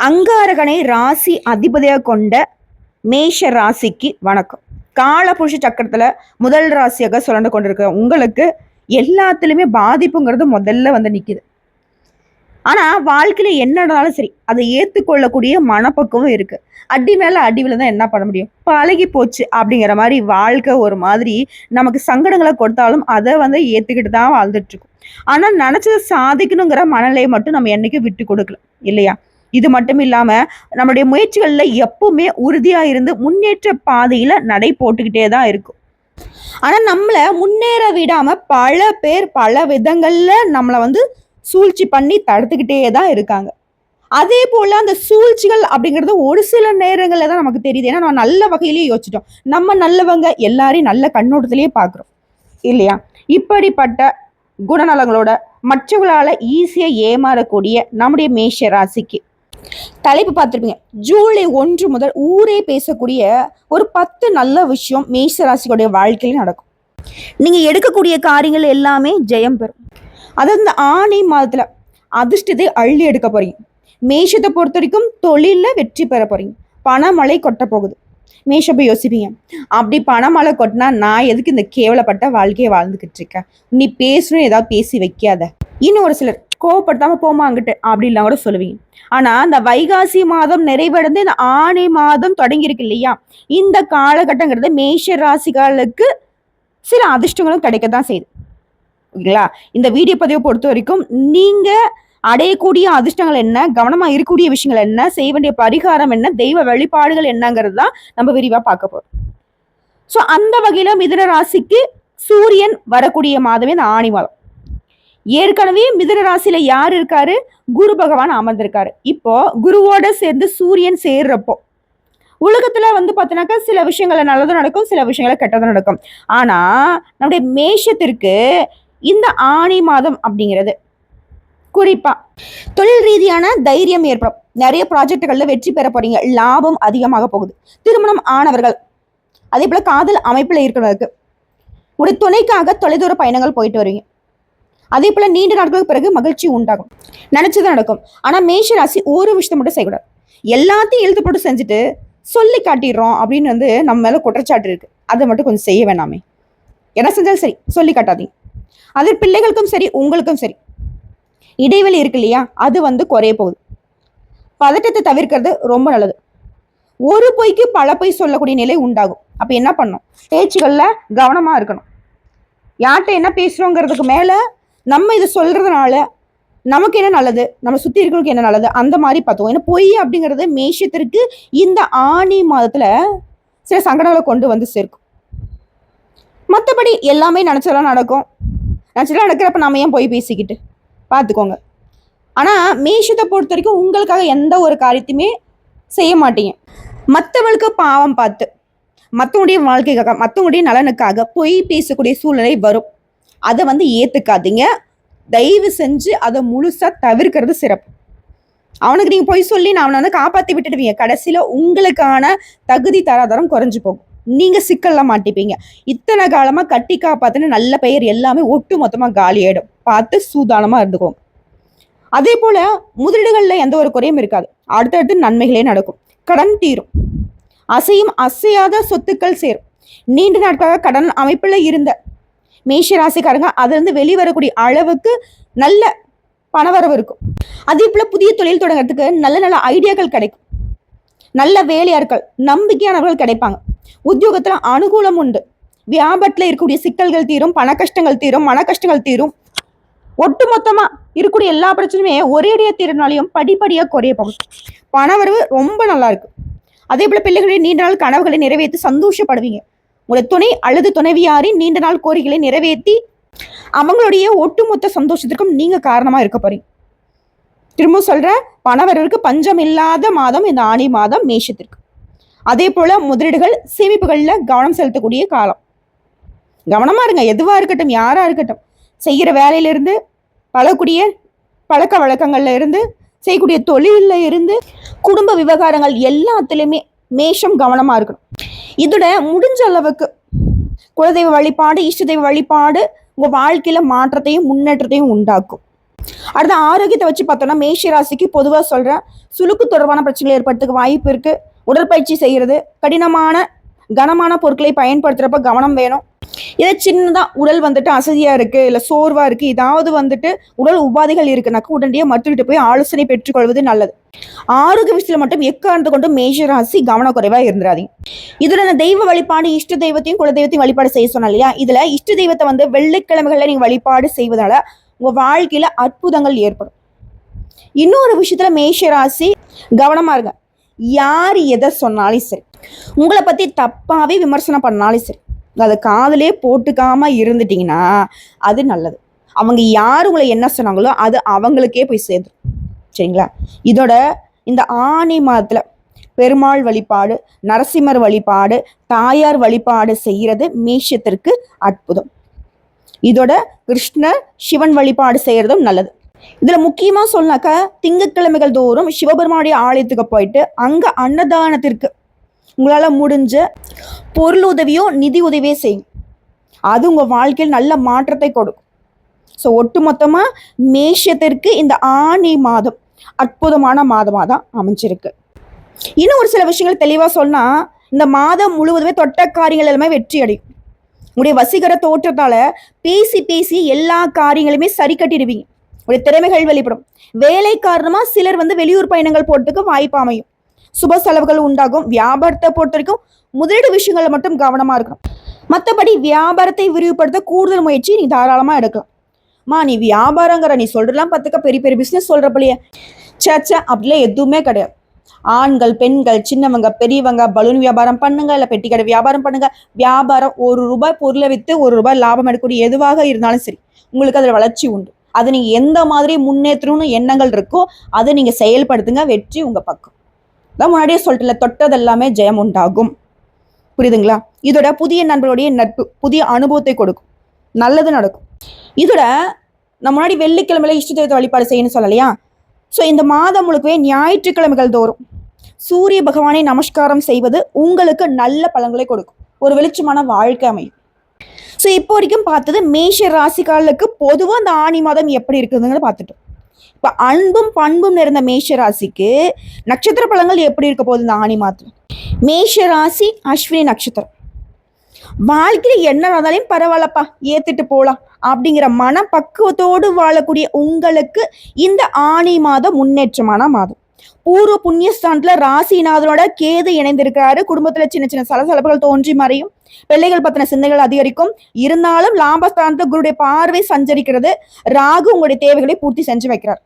அங்காரகனை ராசி அதிபதியாக கொண்ட மேஷ ராசிக்கு வணக்கம். காலபுருஷ சக்கரத்துல முதல் ராசியாக சொல்லண்டு கொண்டிருக்க உங்களுக்கு எல்லாத்துலயுமே பாதிப்புங்கிறது முதல்ல வந்து நிக்குது. ஆனா வாழ்க்கையில என்னன்னாலும் சரி அதை ஏத்துக்கொள்ளக்கூடிய மனப்பக்குவம் இருக்கு. அடி மேல அடிவில தான் என்ன பண்ண முடியும், பழகி போச்சு அப்படிங்கிற மாதிரி வாழ்க்கை ஒரு மாதிரி நமக்கு சங்கடங்களை கொடுத்தாலும் அதை வந்து ஏத்துக்கிட்டு தான் வாழ்ந்துட்டு இருக்கோம். ஆனா நினைச்சதை சாதிக்கணுங்கிற மனநிலையை மட்டும் நம்ம என்னைக்கும் விட்டு கொடுக்கல இல்லையா? இது மட்டும் இல்லாம நம்மளுடைய முயற்சிகள்ல எப்பவுமே உறுதியா இருந்து முன்னேற்ற பாதையில நடை போட்டுக்கிட்டே தான் இருக்கும். ஆனா நம்மள முன்னேற விடாம பல பேர் பல விதங்கள்ல நம்மளை வந்து சூழ்ச்சி பண்ணி தடுத்துக்கிட்டே தான் இருக்காங்க. அதே போல அந்த சூழ்ச்சிகள் அப்படிங்கிறது ஒரு சில நேரங்கள்ல தான் நமக்கு தெரியுது. ஏன்னா நம்ம நல்ல வகையிலேயே யோசிச்சிட்டோம், நம்ம நல்லவங்க எல்லாரையும் நல்ல கண்ணோட்டத்திலேயே பார்க்குறோம் இல்லையா? இப்படிப்பட்ட குணநலங்களோட மற்றவங்களால ஈஸியா ஏமாறக்கூடிய நம்முடைய மேஷ ராசிக்கு தலைப்பு பார்த்துருப்பீங்க. ஜூலை 1 முதல் ஊரே பேசக்கூடிய ஒரு 10 நல்ல விஷயம் மேஷ ராசிகளுடைய வாழ்க்கையில நடக்கும். நீங்க எடுக்கக்கூடிய காரியங்கள் எல்லாமே ஜெயம் பெறும். அதாவது இந்த ஆணி மாதத்துல அதிர்ஷ்டத்தை அள்ளி எடுக்க போறீங்க. மேஷத்தை பொறுத்த வரைக்கும் தொழில வெற்றி பெற போறீங்க. பணமழை கொட்ட போகுது. மேஷம் போய் யோசிப்பீங்க, அப்படி பணமழை கொட்டினா நான் எதுக்கு இந்த கேவலப்பட்ட வாழ்க்கையை வாழ்ந்துகிட்டு இருக்கேன், நீ பேசணும் ஏதாவது பேசி வைக்காத. இன்னும் ஒரு சிலர் கோவப்படுத்தாம போமா அங்கிட்டு அப்படின்லாம் கூட சொல்லுவீங்க. ஆனா இந்த வைகாசி மாதம் நிறைவடைந்து இந்த ஆணி மாதம் தொடங்கி இருக்கு இல்லையா? இந்த காலகட்டங்கிறது மேஷ ராசிகளுக்கு சில அதிர்ஷ்டங்களும் கிடைக்கத்தான் செய்யுது ஓகேங்களா? இந்த வீடியோ பதிவை பொறுத்த வரைக்கும் நீங்க அடையக்கூடிய அதிர்ஷ்டங்கள் என்ன, கவனமா இருக்கக்கூடிய விஷயங்கள் என்ன, செய்ய வேண்டிய பரிகாரம் என்ன, தெய்வ வழிபாடுகள் என்னங்கிறது தான் நம்ம விரிவா பார்க்க போறோம். ஸோ அந்த வகையில மிதுன ராசிக்கு சூரியன் வரக்கூடிய மாதமே இந்த ஆணி மாதம். ஏற்கனவே மிதுன ராசியில யார் இருக்காரு? குரு பகவான் அமர்ந்திருக்காரு. இப்போ குருவோட சேர்ந்து சூரியன் சேர்றப்போ உலகத்துல வந்து பார்த்தீங்கன்னாக்கா சில விஷயங்கள நல்லதும் நடக்கும், சில விஷயங்கள கெட்டதும் நடக்கும். ஆனா நம்முடைய மேஷத்திற்கு இந்த ஆணி மாதம் அப்படிங்கிறது குறிப்பா தொழில் ரீதியான தைரியம் ஏற்படும். நிறைய ப்ராஜெக்டுகள்ல வெற்றி பெற போறீங்க. லாபம் அதிகமாக போகுது. திருமணம் ஆனவர்கள், அதே போல காதல் அமைப்புல இருக்கிறவருக்கு உடைய துணைக்காக தொலைதூர பயணங்கள் போயிட்டு வருவீங்க. அதே போல நீண்ட நாட்களுக்கு பிறகு மகிழ்ச்சி உண்டாகும். நினைச்சது நடக்கும். ஆனா மேஷ ராசி ஒரு விஷயத்தை மட்டும் செய்யக்கூடாது. எல்லாத்தையும் இழுத்து போட்டு செஞ்சுட்டு சொல்லி காட்டிடுறோம் அப்படின்னு வந்து நம்ம மேல குற்றச்சாட்டு இருக்கு. அதை மட்டும் கொஞ்சம் செய்ய வேணாமே. என்ன செஞ்சாலும் சரி சொல்லி காட்டாதீங்க. அது பிள்ளைகளுக்கும் சரி உங்களுக்கும் சரி. இடைவெளி இருக்கு இல்லையா, அது வந்து குறைய போகுது. பதட்டத்தை தவிர்க்கிறது ரொம்ப நல்லது. ஒரு பொய்க்கு பல பொய் சொல்லக்கூடிய நிலை உண்டாகும். அப்ப என்ன பண்ணணும்? பேச்சுகள்ல கவனமா இருக்கணும். யார்கிட்ட என்ன பேசுறோங்கிறதுக்கு மேல நம்ம இதை சொல்றதுனால நமக்கு என்ன நல்லது, நம்ம சுத்தி இருக்கிறவங்களுக்கு என்ன நல்லது, அந்த மாதிரி பார்த்தோம். ஏன்னா பொய் அப்படிங்கிறது மேஷத்திற்கு இந்த ஆணி மாதத்துல சில சங்கடங்களை கொண்டு வந்து சேர்க்கும். மற்றபடி எல்லாமே நினைச்சதெல்லாம் நடக்கும். நினைச்சதெல்லாம் நடக்கிறப்ப நாம ஏன் பொய் பேசிக்கிட்டு பார்த்துக்கோங்க. ஆனா மேஷத்தை பொறுத்த வரைக்கும் உங்களுக்காக எந்த ஒரு காரியத்தையுமே செய்ய மாட்டீங்க. மற்றவங்களுக்கு பாவம் பார்த்து மற்றவங்களுடைய வாழ்க்கைக்காக மற்றவங்களுடைய நலனுக்காக பொய் பேசக்கூடிய சூழ்நிலை வரும். அதை வந்து ஏத்துக்காதீங்க. தயவு செஞ்சு அதை முழுசா தவிர்க்கிறது சிறப்பு. அவனுக்கு நீங்க பொய் சொல்லி நான் அவனை வந்து காப்பாத்தி விட்டுடுவீங்க. கடைசியில உங்களுக்கான தகுதி தராதரம் குறைஞ்சு போகும். நீங்க சிக்கல்ல மாட்டிப்பீங்க. இத்தனை காலமா கட்டி காப்பாத்துன்னு நல்ல பெயர் எல்லாமே ஒட்டு மொத்தமா காலி ஆயிடும். பார்த்து சூதானமா இருந்துக்கோங்க. அதே போல முதலீடுகள்ல எந்த ஒரு குறையும் இருக்காது. அடுத்தடுத்து நன்மைகளே நடக்கும். கடன் தீரும். அசையும் அசையாத சொத்துக்கள் சேரும். நீண்ட நாட்களாக கடன் அமைப்புல இருந்த மேஷ ராசிக்காரங்க அதுல இருந்து வெளிவரக்கூடிய அளவுக்கு நல்ல பணவரவு இருக்கும். அதே போல புதிய தொழில் தொடங்குறதுக்கு நல்ல நல்ல ஐடியாக்கள் கிடைக்கும். நல்ல வேலையாட்கள் நம்பிக்கையானவர்கள் கிடைப்பாங்க. உத்தியோகத்துல அனுகூலம் உண்டு. வியாபாரத்துல இருக்கக்கூடிய சிக்கல்கள் தீரும். பண கஷ்டங்கள் தீரும். மன கஷ்டங்கள் தீரும். ஒட்டு மொத்தமா இருக்கக்கூடிய எல்லா பிரச்சனையுமே ஒரேடியா தீரனாலையும் படிப்படியா குறைய போகும். பணவரவு ரொம்ப நல்லா இருக்கு. அதே போல பிள்ளைகளுடைய நீண்ட நாள் கனவுகளை நிறைவேற்றி சந்தோஷப்படுவீங்க. உங்களுடைய துணை அல்லது துணைவியாரின் நீண்ட நாள் கோரிக்கைகளை நிறைவேற்றி அவங்களுடைய ஒட்டுமொத்த சந்தோஷத்திற்கும் நீங்க காரணமா இருக்க போறீங்க. திரும்ப சொல்ற, பணவரவிற்கு பஞ்சம் இல்லாத மாதம் இந்த ஆணி மாதம் மேஷத்திற்கு. அதே போல முதலீடுகள் சேமிப்புகள்ல கவனம் செலுத்தக்கூடிய காலம். கவனமா இருங்க. எதுவா இருக்கட்டும், யாரா இருக்கட்டும், செய்கிற வேலையிலிருந்து பழக்கூடிய பழக்க வழக்கங்கள்ல இருந்து செய்யக்கூடிய தொழில இருந்து குடும்ப விவகாரங்கள் எல்லாத்துலயுமே மேஷம் கவனமா இருக்கணும். இதோட முடிஞ்ச அளவுக்கு குலதெய்வ வழிபாடு, இஷ்ட தெய்வ வழிபாடு உங்க வாழ்க்கையில மாற்றத்தையும் முன்னேற்றத்தையும் உண்டாக்கும். அடுத்த ஆரோக்கியத்தை வச்சு பார்த்தோம்னா மேஷ ராசிக்கு பொதுவாக சொல்கிறேன், சுளுக்கு தொடர்பான பிரச்சனைகள் ஏற்படுறதுக்கு வாய்ப்பு இருக்குது. உடற்பயிற்சி செய்கிறது, கடினமான கனமான பொருட்களை பயன்படுத்துகிறப்ப கவனம் வேணும். இதை சின்னதாக உடல் வந்துட்டு அசதியாக இருக்குது, இல்லை சோர்வாக இருக்குது, ஏதாவது வந்துட்டு உடல் உபாதைகள் இருக்குனாக்கா உடனடியாக மருத்துவர்கிட்ட போய் ஆலோசனை பெற்றுக்கொள்வது நல்லது. ஆரோக்கிய விஷயத்தில் மட்டும் எக்காரணத்தை கொண்டு மேஷ ராசி கவனக்குறைவாக இருந்துடாதீங்க. இதில் தெய்வ வழிபாடு, இஷ்ட தெய்வத்தையும் குல தெய்வத்தையும் வழிபாடு செய்ய சொன்னா இல்லையா, இதில் இஷ்ட தெய்வத்தை வந்து வெள்ளிக்கிழமைகளில் நீங்கள் வழிபாடு செய்வதால உங்கள் வாழ்க்கையில் அற்புதங்கள் ஏற்படும். இன்னொரு விஷயத்தில் மேஷ ராசி கவனமாக இருங்க. யார் எதை சொன்னாலும் சரி, உங்களை பற்றி தப்பாகவே விமர்சனம் பண்ணாலும் சரி, அதை காதலே போட்டுக்காம இருந்துட்டீங்கன்னா அது நல்லது. அவங்க யார் உங்களை என்ன சொன்னாங்களோ அது அவங்களுக்கே போய் சேர்ந்துடும். சரிங்களா? இதோட இந்த ஆனி மாதத்தில் பெருமாள் வழிபாடு, நரசிம்மர் வழிபாடு, தாயார் வழிபாடு செய்கிறது மேஷத்திற்கு அற்புதம். இதோட கிருஷ்ணர் சிவன் வழிபாடு செய்கிறதும் நல்லது. இதில் முக்கியமாக சொன்னாக்கா திங்கட்கிழமைகள் தோறும் சிவபெருமானுடைய ஆலயத்துக்கு போயிட்டு அங்கே அன்னதானத்திற்கு உங்களால் முடிஞ்ச பொருள் உதவியோ நிதி உதவியோ செய்யும். அது உங்கள் வாழ்க்கையில் நல்ல மாற்றத்தை கொடுக்கும். ஸோ ஒட்டுமொத்தமாக மேஷத்திற்கு இந்த ஆனி மாதம் அற்புதமான மாதமாக தான் அமைஞ்சிருக்கு. இன்னும் ஒரு சில விஷயங்கள் தெளிவாக சொன்னால், இந்த மாதம் முழுவதுமே தொட்ட காரியங்கள் எல்லாமே வெற்றி அடையும். உங்களுடைய வசீகர தோற்றத்தால் பேசி பேசி எல்லா காரியங்களுமே சரி கட்டிடுவீங்க. உடைய திறமைகள் வெளிப்படும். வேலை காரணமாக சிலர் வெளியூர் பயணங்கள் போகிறதுக்கு வாய்ப்பு அமையும். சுப செலவுகள் உண்டாகும். வியாபாரத்தை பொறுத்த வரைக்கும் முதலீடு விஷயங்கள்ல மட்டும் கவனமா இருக்கணும். மற்றபடி வியாபாரத்தை விரிவுபடுத்த கூடுதல் முயற்சி நீ தாராளமா எடுக்கலாம். நீ வியாபாரங்கிற நீ சொல்றலாம் பார்த்துக்க பெரிய பெரிய பிசினஸ் சொல்றப்பலையே சேச்சா அப்படிலாம் எதுவுமே கிடையாது. ஆண்கள், பெண்கள், சின்னவங்க, பெரியவங்க பலூன் வியாபாரம் பண்ணுங்க, இல்லை பெட்டி கடை வியாபாரம் பண்ணுங்க. வியாபாரம் ₹1 பொருளை விற்று ₹1 லாபம் எடுக்கக்கூடிய எதுவாக இருந்தாலும் சரி, உங்களுக்கு அதில் வளர்ச்சி உண்டு. அதை நீங்க எந்த மாதிரி முன்னேற்றணும்னு எண்ணங்கள் இருக்கோ அதை நீங்க செயல்படுத்துங்க. வெற்றி உங்க பக்கம் தான். முன்னாடியே சொல்லிட்டுல, தொட்டது எல்லாமே ஜெயம் உண்டாகும். புரியுதுங்களா? இதோட புதிய நண்பர்களுடைய நட்பு புதிய அனுபவத்தை கொடுக்கும், நல்லது நடக்கும். இதோட நம்ம முன்னாடி வெள்ளிக்கிழமையில இஷ்ட தெய்வத்தை வழிபாடு செய்யணும்னு சொல்லலையா? ஸோ இந்த மாதம் முழுக்கவே ஞாயிற்றுக்கிழமைகள் தோறும் சூரிய பகவானை நமஸ்காரம் செய்வது உங்களுக்கு நல்ல பலன்களை கொடுக்கும். ஒரு வெளிச்சமான வாழ்க்கை அமையும். ஸோ இப்போ வரைக்கும் பார்த்தது மேஷ ராசிக்காரர்களுக்கு பொதுவாக அந்த ஆனி மாதம் எப்படி இருக்குதுன்னு பார்த்துட்டோம். இப்போ அன்பும் பண்பும் நிறைந்த மேஷ ராசிக்கு நட்சத்திர பலன்கள் எப்படி இருக்க போகுது இந்த ஆனி மாதம்? மேஷ ராசி அஸ்வினி நட்சத்திரம். வாழ்க்கையில் என்ன நடந்தாலும் பரவாயில்லப்பா, ஏத்துட்டு போகலாம் அப்படிங்கிற மனப்பக்குவத்தோடு வாழக்கூடிய உங்களுக்கு இந்த ஆனி மாதம் முன்னேற்றமான மாதம். பூர்வ புண்ணியஸ்தானத்துல ராசிநாதனோட கேது இணைந்திருக்கிறாரு. குடும்பத்துல சின்ன சின்ன சலசலப்புகள் தோன்றி மறையும். பிள்ளைகள் பத்தின சிந்தனைகள் அதிகரிக்கும். இருந்தாலும் லாபஸ்தானத்துல குருடைய பார்வை சஞ்சரிக்கிறது. ராகு உங்களுடைய தேவைகளை பூர்த்தி செஞ்சு வைக்கிறார்.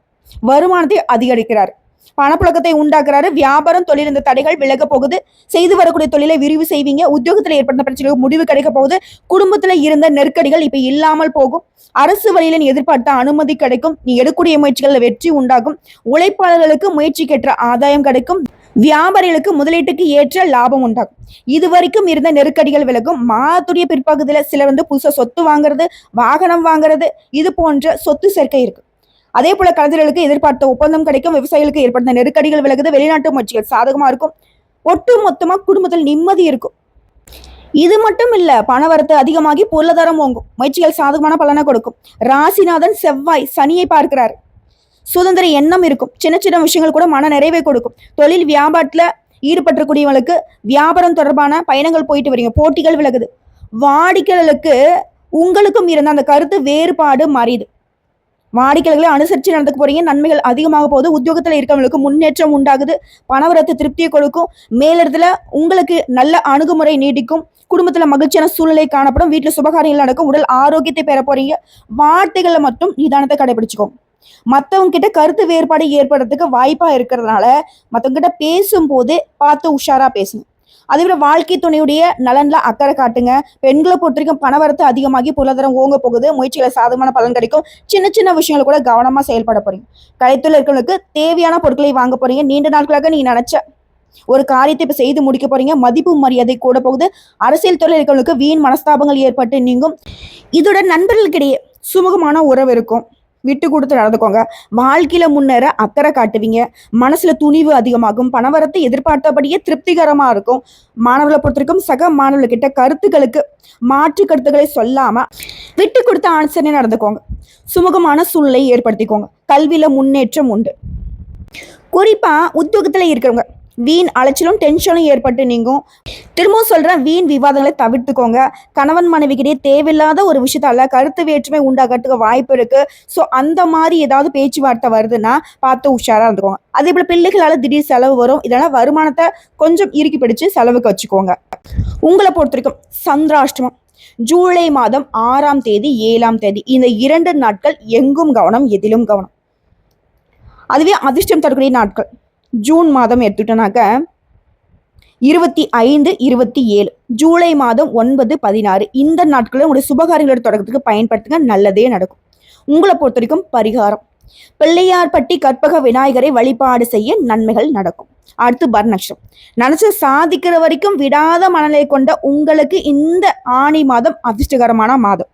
வருமானத்தை அதிகரிக்கிறார். பணப்புழக்கத்தை உண்டாக்குறாரு. வியாபாரம், தொழில் இந்த தடைகள் விலக போகுது. செய்து வரக்கூடிய தொழிலை விரிவு செய்வீங்க. உத்தியோகத்துல ஏற்பட்ட பிரச்சனைகளுக்கு முடிவு கிடைக்க போகுது. குடும்பத்துல இருந்த நெருக்கடிகள் இப்ப இல்லாமல் போகும். அரசு வழியில நீ எதிர்பார்த்த அனுமதி கிடைக்கும். நீ எடுக்கக்கூடிய முயற்சிகள்ல வெற்றி உண்டாகும். உழைப்பாளர்களுக்கு முயற்சிக்கேற்ற ஆதாயம் கிடைக்கும். வியாபாரிகளுக்கு முதலீட்டுக்கு ஏற்ற லாபம் உண்டாகும். இதுவரைக்கும் இருந்த நெருக்கடிகள் விலகும். மாதத்துடைய பிற்பகுதியில சிலர் புதுசா சொத்து வாங்குறது, வாகனம் வாங்குறது, இது போன்ற சொத்து சேர்க்கை இருக்கு. அதே போல கலைஞர்களுக்கு எதிர்பார்த்த ஒப்பந்தம் கிடைக்கும். விவசாயிகளுக்கு ஏற்பட்ட நெருக்கடிகள் விலகுது. வெளிநாட்டு முயற்சிகள் சாதகமா இருக்கும். ஒட்டு மொத்தமா குடும்பத்தில் நிம்மதி இருக்கும். இது மட்டும் இல்ல, பணவரத்து அதிகமாகி பொருளாதாரம் ஓங்கும். முயற்சிகள் சாதகமான பலனை கொடுக்கும். ராசிநாதன் செவ்வாய் சனியை பார்க்கிறார். சுதந்திர எண்ணம் இருக்கும். சின்ன சின்ன விஷயங்கள் கூட மன நிறைவை கொடுக்கும். தொழில் வியாபாரத்துல ஈடுபட்டக்கூடியவங்களுக்கு வியாபாரம் தொடர்பான பயணங்கள் போயிட்டு வரீங்க. போட்டிகள் விலகுது. வாடிக்கையாளர்களுக்கு உங்களுக்கும் இருந்த அந்த கருத்து வேறுபாடு மாறியது. வாடிக்கையாளர்களை அனுசரித்து நடந்துக்க போறீங்க. நன்மைகள் அதிகமாக போகுது. உத்தியோகத்துல இருக்கவங்களுக்கு முன்னேற்றம் உண்டாகுது. பணவரத்து திருப்தியை கொடுக்கும். மேலிடத்துல உங்களுக்கு நல்ல அணுகுமுறை நீடிக்கும். குடும்பத்துல மகிழ்ச்சியான சூழ்நிலை காணப்படும். வீட்டுல சுபகாரியங்கள் நடக்கும். உடல் ஆரோக்கியத்தை பெற போறீங்க. வார்த்தைகளை மட்டும் நிதானத்தை கடைபிடிச்சுக்கோங்க. மற்றவங்க கிட்ட கருத்து வேறுபாடு ஏற்படுறதுக்கு வாய்ப்பா இருக்கிறதுனால மற்றவங்க கிட்ட பேசும்போது பார்த்து உஷாரா பேசணும். அதே போல வாழ்க்கை துணையுடைய நலன்ல அக்கறை காட்டுங்க. பெண்களை பொறுத்த வரைக்கும் பணவரத்து அதிகமாகி பொருளாதாரம் ஓங்க போகுது. முயற்சிகளை சாதகமான பலன் கிடைக்கும். சின்ன சின்ன விஷயங்கள் கூட கவனமா செயல்பட போறீங்க. கலைத்துல இருக்கிறவங்களுக்கு தேவையான பொருட்களை வாங்க போறீங்க. நீண்ட நாட்களாக நீங்க நினைச்ச ஒரு காரியத்தை இப்ப செய்து முடிக்க போறீங்க. மதிப்பு மரியாதை கூட போகுது. அரசியல் துறையில் இருக்கிறவங்களுக்கு வீண் மனஸ்தாபங்கள் ஏற்பட்டு நீங்கும். இதோட நண்பர்களுக்கிடையே சுமூகமான உறவு இருக்கும். விட்டு கொடுத்து நடந்துக்கோங்க. வாழ்க்கையில முன்னேற அக்கறை காட்டுவீங்க. மனசுல துணிவு அதிகமாகும். பணவரத்து எதிர்பார்த்தபடியே திருப்திகரமா இருக்கும். மாணவர்களை பொறுத்தவரைக்கும் சக மாணவர்கிட்ட கருத்துக்களுக்கு மாற்று கருத்துக்களை சொல்லாம விட்டு கொடுத்து ஆன்சரே நடந்துக்கோங்க. சுமூகமான சூழ்நிலை ஏற்படுத்திக்கோங்க. கல்வியில முன்னேற்றம் உண்டு. குறிப்பா உத்தியோகத்துல இருக்கிறவங்க வீண் அலைச்சலும் டென்ஷனும் ஏற்பட்டு நீங்கும். திரும்பவும் சொல்றேன், வீண் விவாதங்களை தவிர்த்துக்கோங்க. கணவன் மனைவிக்கிட்டே தேவையில்லாத ஒரு விஷயத்தால கருத்து வேற்றுமை உண்டாகிறதுக்கு வாய்ப்பு இருக்கு. ஸோ அந்த மாதிரி ஏதாவது பேச்சுவார்த்தை வருதுன்னா பார்த்து உஷாரா இருந்துக்கோங்க. அதே போல பிள்ளைகளால திடீர் செலவு வரும். இதனால வருமானத்தை கொஞ்சம் இறுக்கி பிடிச்சு செலவுக்கு வச்சுக்கோங்க. உங்களை பொறுத்த வரைக்கும் சந்திராஷ்டமம் ஜூலை மாதம் 6ஆம் தேதி 7ஆம் தேதி இந்த 2 நாட்கள் எங்கும் கவனம், எதிலும் கவனம். அதுவே அதிர்ஷ்டம் தரக்கூடிய நாட்கள் ஜூன் மாதம் எடுத்துட்டோம்னாக்க 25, 27, ஜூலை மாதம் 9, 16 இந்த நாட்களில் உங்களுடைய சுபகாரியங்களோட தொடக்கத்துக்கு பயன்படுத்துங்க. நல்லதே நடக்கும். உங்களை பொறுத்த வரைக்கும் பரிகாரம் பிள்ளையார்பட்டி கற்பக விநாயகரை வழிபாடு செய்ய நன்மைகள் நடக்கும். அடுத்து பரணக்ஷம் நினைச்சு சாதிக்கிற வரைக்கும் விடாத மனநிலை கொண்ட உங்களுக்கு இந்த ஆணி மாதம் அதிர்ஷ்டகரமான மாதம்.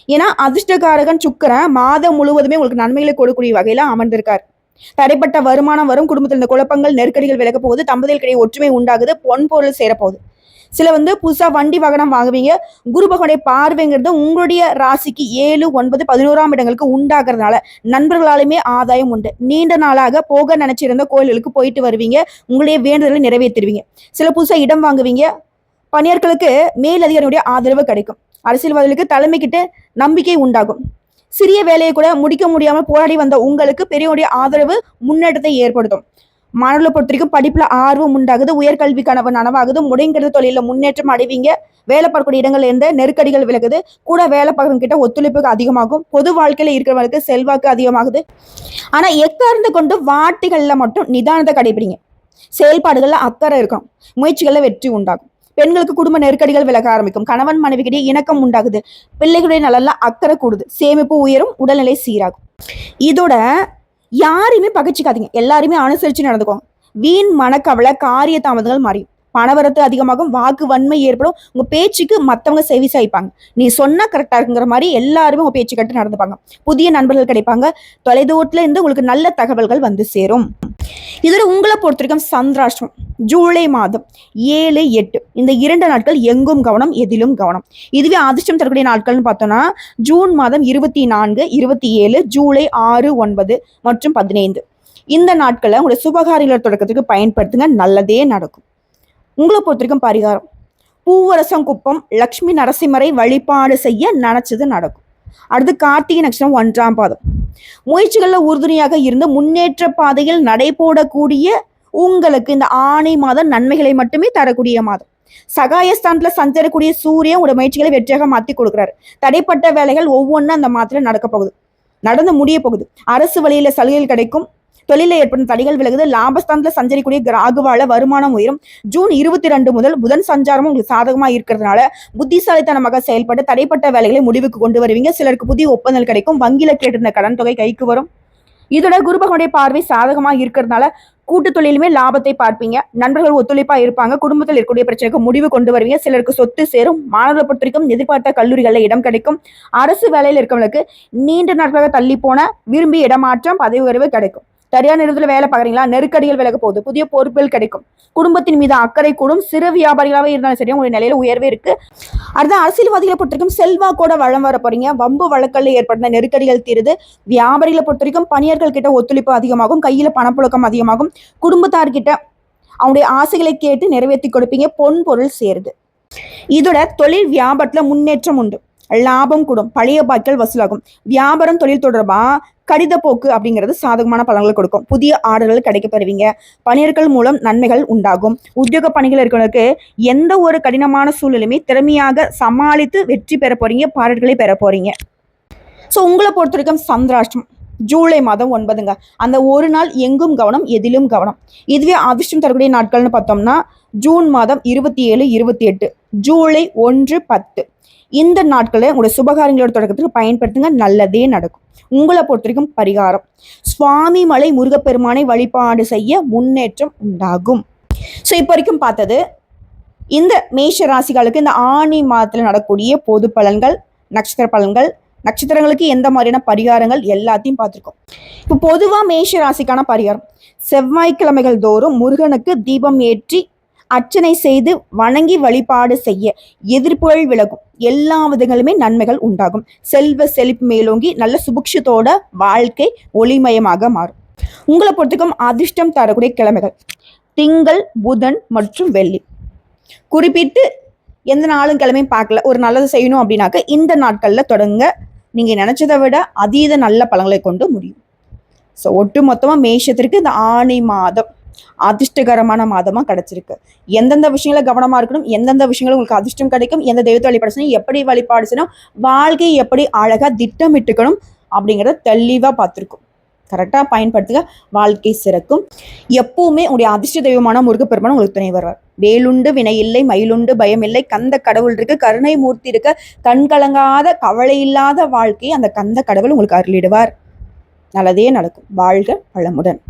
ஏன்னா அதிர்ஷ்டகாரகன் சுக்கிரன் மாதம் முழுவதுமே உங்களுக்கு நன்மைகளை கொடுக்கக்கூடிய வகையில அமர்ந்திருக்காரு. தடைப்பட்ட வருமானம் வரும். குடும்பத்தில் இந்த குழப்பங்கள் நெருக்கடிகள் விலக போகுது. தம்பதிகளுக்கிடையே ஒற்றுமை உண்டாகுது. பொன் பொருள் சேரப்போகுது. சில புதுசா வண்டி வாகனம் வாங்குவீங்க. குரு பகவானுடைய பார்வைங்கிறது உங்களுடைய ராசிக்கு 7, 9, 11ஆம் இடங்களுக்கு உண்டாகிறதுனால நண்பர்களாலுமே ஆதாயம் உண்டு. நீண்ட நாளாக போக நினைச்சிருந்த கோயில்களுக்கு போயிட்டு வருவீங்க. உங்களுடைய வேண்டுதலை நிறைவேற்றுவீங்க. சில புதுசா இடம் வாங்குவீங்க. பணியாளர்களுக்கு மேலதிகாரியுடைய ஆதரவு கிடைக்கும். அரசியல்வாதிகளுக்கு தலைமை கிட்ட நம்பிக்கை உண்டாகும். சிறிய வேலையை கூட முடிக்க முடியாமல் போராடி வந்த உங்களுக்கு பெரியவருடைய ஆதரவு முன்னேற்றத்தை ஏற்படுத்தும். மாணவர்களை பொறுத்த வரைக்கும் படிப்புல ஆர்வம் உண்டாகுது. உயர்கல்வி கனவு நனவாகுது. முடங்கிறது தொழில முன்னேற்றம் அடைவீங்க. வேலை பார்க்கக்கூடிய இடங்கள்ல இருந்து நெருக்கடிகள் விலகுது. கூட வேலை பார்க்கறவங்க கிட்ட ஒத்துழைப்புக்கு அதிகமாகும். பொது வாழ்க்கையில இருக்கிறவங்களுக்கு செல்வாக்கு அதிகமாகுது. ஆனா எக்கார்ந்து கொண்டு வார்த்தைகள்ல மட்டும் நிதானத்தை கடைபிடிங்க. செயல்பாடுகள்ல அக்கறை இருக்கும். முயற்சிகள்ல வெற்றி உண்டாகும். பெண்களுக்கு குடும்ப நெருக்கடிகள் விலக ஆரம்பிக்கும். கணவன் மனைவிக்கிடையே இணக்கம் உண்டாகுது. பிள்ளைகளுடைய நலன்ல அக்கறை கூடுது. சேமிப்பு உயரும். உடல்நிலை சீராகும். இதோட யாரையுமே பகைச்சிக்காதீங்க. எல்லாருமே அனுசரிச்சு நடந்துக்கோங்க. வீண் மனக்கவலை, காரிய தாமதங்கள் மாறியும். பணவரத்து அதிகமாகும். வாக்கு வன்மை ஏற்படும். உங்க பேச்சுக்கு மத்தவங்க செவி சாய்ப்பாங்க. நீ சொன்னா கரெக்டா இருக்குங்கிற மாதிரி எல்லாருமே உங்க பேச்சு கட்டு நடந்துப்பாங்க. புதிய நண்பர்கள் கிடைப்பாங்க. தொலைதூரத்துல இருந்து உங்களுக்கு நல்ல தகவல்கள் வந்து சேரும். இதோட உங்களை பொறுத்த வரைக்கும் சந்திராஷ்டமம் ஜூலை மாதம் 7, 8 இந்த 2 நாட்கள் எங்கும் கவனம், எதிலும் கவனம். இதுவே அதிர்ஷ்டம் தரக்கூடிய நாட்கள்னு பார்த்தோம்னா ஜூன் மாதம் 24, 27, ஜூலை 6, 9 மற்றும் 15 இந்த நாட்களை உங்களுடைய சுபகாரியங்களோட தொடக்கத்துக்கு பயன்படுத்துங்க. நல்லதே நடக்கும். உங்களை பொறுத்த வரைக்கும் பரிகாரம் பூவரசங்குப்பம் லக்ஷ்மி நரசிம்மரை வழிபாடு செய்ய நினைச்சது நடக்கும். அடுத்து கார்த்திகை நட்சத்திரம் 1ஆம் பாதம். முயற்சிகள்ல உறுதுணையாக இருந்து முன்னேற்ற பாதையில் நடைபோடக்கூடிய உங்களுக்கு இந்த ஆணி மாதம் நன்மைகளை மட்டுமே தரக்கூடிய மாதம். சகாயஸ்தானத்துல சஞ்சரக்கூடிய சூரியன் உடைய முயற்சிகளை வெற்றியாக மாத்தி கொடுக்குறாரு. தடைப்பட்ட வேலைகள் ஒவ்வொன்றும் அந்த மாதத்துல நடக்க போகுது, நடந்து முடிய போகுது. அரசு வழியில சலுகைகள் கிடைக்கும். தொழில ஏற்படும் தடைகள் விலகுது. லாபஸ்தானத்துல சஞ்சரிக்கூடிய ராகுவால வருமானம் உயரும். ஜூன் 22 முதல் புதன் சஞ்சாரமும் உங்களுக்கு சாதகமா இருக்கிறதுனால புத்திசாலித்தனமாக செயல்பட்டு தடைப்பட்ட வேலைகளை முடிவுக்கு கொண்டு வருவீங்க. சிலருக்கு புதிய ஒப்பந்தங்கள் கிடைக்கும். வங்கியில கேட்டிருந்த கடன் தொகை கைக்கு வரும். இதோட குரு பகவானுடைய பார்வை சாதகமா இருக்கிறதுனால கூட்டு தொழிலுமே லாபத்தை பார்ப்பீங்க. நண்பர்கள் ஒத்துழைப்பா இருப்பாங்க. குடும்பத்தில் இருக்கக்கூடிய பிரச்சனைக்கு முடிவு கொண்டு வருவீங்க. சிலருக்கு சொத்து சேரும். மாணவர்களை பொறுத்த வரைக்கும் எதிர்பார்த்த கல்லூரிகளில் இடம் கிடைக்கும். அரசு வேலையில் இருக்கவங்களுக்கு நீண்ட நாட்களாக தள்ளி போன விரும்பிய இடமாற்றம், பதவி உயர்வு கிடைக்கும். சரியான நேரத்துல வேலை பார்க்குறீங்களா? நெருக்கடிகள் விலக போகுது. புதிய பொறுப்புகள் கிடைக்கும். குடும்பத்தின் மீது அக்கறை கூடும். சிறு வியாபாரிகளாவே இருந்தாலும் சரி உங்களுடைய நிலையில உயர்வே இருக்கு. அடுத்த அரசியல்வாதிகளை பொறுத்த வரைக்கும் செல்வாக்கோட வளம் வர போறீங்க. வம்பு வழக்கல்ல ஏற்பட்ட நெருக்கடிகள் தீருது. வியாபாரிகளை பொறுத்த வரைக்கும் பணியாளர்கள் கிட்ட ஒத்துழைப்பு அதிகமாகும். கையில பணப்புழக்கம் அதிகமாகும். குடும்பத்தார்கிட்ட அவங்களுடைய ஆசைகளை கேட்டு நிறைவேற்றி கொடுப்பீங்க. பொன் பொருள் சேருது. இதோட தொழில் வியாபாரத்துல முன்னேற்றம் உண்டு. லாபம் கூடும். பழைய பாக்கிகள் வசூலாகும். வியாபாரம் தொழில் தொடர்பா கடித போக்கு அப்படிங்கிறது சாதகமான பலன்களை கொடுக்கும். புதிய ஆர்டர்கள் கிடைக்க பெறுவீங்க. பணியாளர்கள் மூலம் நன்மைகள் உண்டாகும். உத்தியோக பணிகள் இருக்கிறவங்களுக்கு எந்த ஒரு கடினமான சூழ்நிலையுமே திறமையாக சமாளித்து வெற்றி பெற போறீங்க. பாராட்டுகளை பெற போறீங்க. ஸோ உங்களை பொறுத்த வரைக்கும் சந்திராஷ்டம் ஜூலை மாதம் 9ங்க. அந்த ஒரு நாள் எங்கும் கவனம், எதிலும் கவனம். இதுவே அதிர்ஷ்டம் தரக்கூடிய நாட்கள்னு பார்த்தோம்னா ஜூன் மாதம் 27, 28, ஜூலை 1, 10 இந்த நாட்களை உங்களுடைய சுபகாரியங்களோட தொடக்கத்துக்கு பயன்படுத்துங்க. நல்லதே நடக்கும். உங்களை பொறுத்த வரைக்கும் பரிகாரம் சுவாமி மலை முருகப்பெருமானை வழிபாடு செய்ய முன்னேற்றம் உண்டாகும். ஸோ இப்போ வரைக்கும் பார்த்தது இந்த மேஷ ராசிகளுக்கு இந்த ஆணி மாதத்தில் நடக்கக்கூடிய பொது பலன்கள், நட்சத்திர பலன்கள், நட்சத்திரங்களுக்கு எந்த மாதிரியான பரிகாரங்கள் எல்லாத்தையும் பார்த்துருக்கோம். இப்போ பொதுவாக மேஷ ராசிக்கான பரிகாரம், செவ்வாய்க்கிழமைகள் தோறும் முருகனுக்கு தீபம் ஏற்றி அர்ச்சனை செய்து வணங்கி வழிபாடு செய்ய எதிர்ப்புகள் விலகும், எல்லா விதங்களுமே நன்மைகள் உண்டாகும், செல்வ செழிப்பு மேலோங்கி நல்ல சுபிக்ஷத்தோட வாழ்க்கை ஒளிமயமாக மாறும். உங்களை பொறுத்துக்கும் அதிர்ஷ்டம் தரக்கூடிய கிழமைகள் திங்கள், புதன் மற்றும் வெள்ளி. குறிப்பிட்டு எந்த நாளும் கிழமையும் பார்க்கல, ஒரு நல்லது செய்யணும் அப்படின்னாக்க இந்த நாட்களில் தொடங்க நீங்கள் நினச்சதை விட அதீத நல்ல பலன்களை கொண்டு முடியும். ஸோ ஒட்டு மொத்தமாக மேஷத்திற்கு இந்த ஆணி மாதம் அதிர்ஷ்டகரமான மாதமாக கிடச்சிருக்கு. எந்தெந்த விஷயங்கள கவனமாக இருக்கணும், எந்தெந்த விஷயங்களும் உங்களுக்கு அதிர்ஷ்டம் கிடைக்கும், எந்த தெய்வத்தை வழிபாடு செய்யணும், எப்படி வழிபாடு செய்யணும், வாழ்க்கையை எப்படி அழகாக திட்டமிட்டுக்கணும் அப்படிங்கிறத தெளிவாக பார்த்துருக்கோம். கரெக்டாக பயன்படுத்துக, வாழ்க்கை சிறக்கும். எப்பவுமே உங்களுடைய அதிர்ஷ்ட தெய்வமான முருகப்பெருமான் உங்களுக்கு துணை வருவார். வேலுண்டு வினை இல்லை, மயிலுண்டு பயம் இல்லை, கந்த கடவுள் இருக்கு, கருணை மூர்த்தி இருக்க, கண் கலங்காத கவலை இல்லாத வாழ்க்கையை அந்த கந்த கடவுள் உங்களுக்கு அருளிடுவார். நல்லதே நடக்கும். வாழ்க வளமுடன்.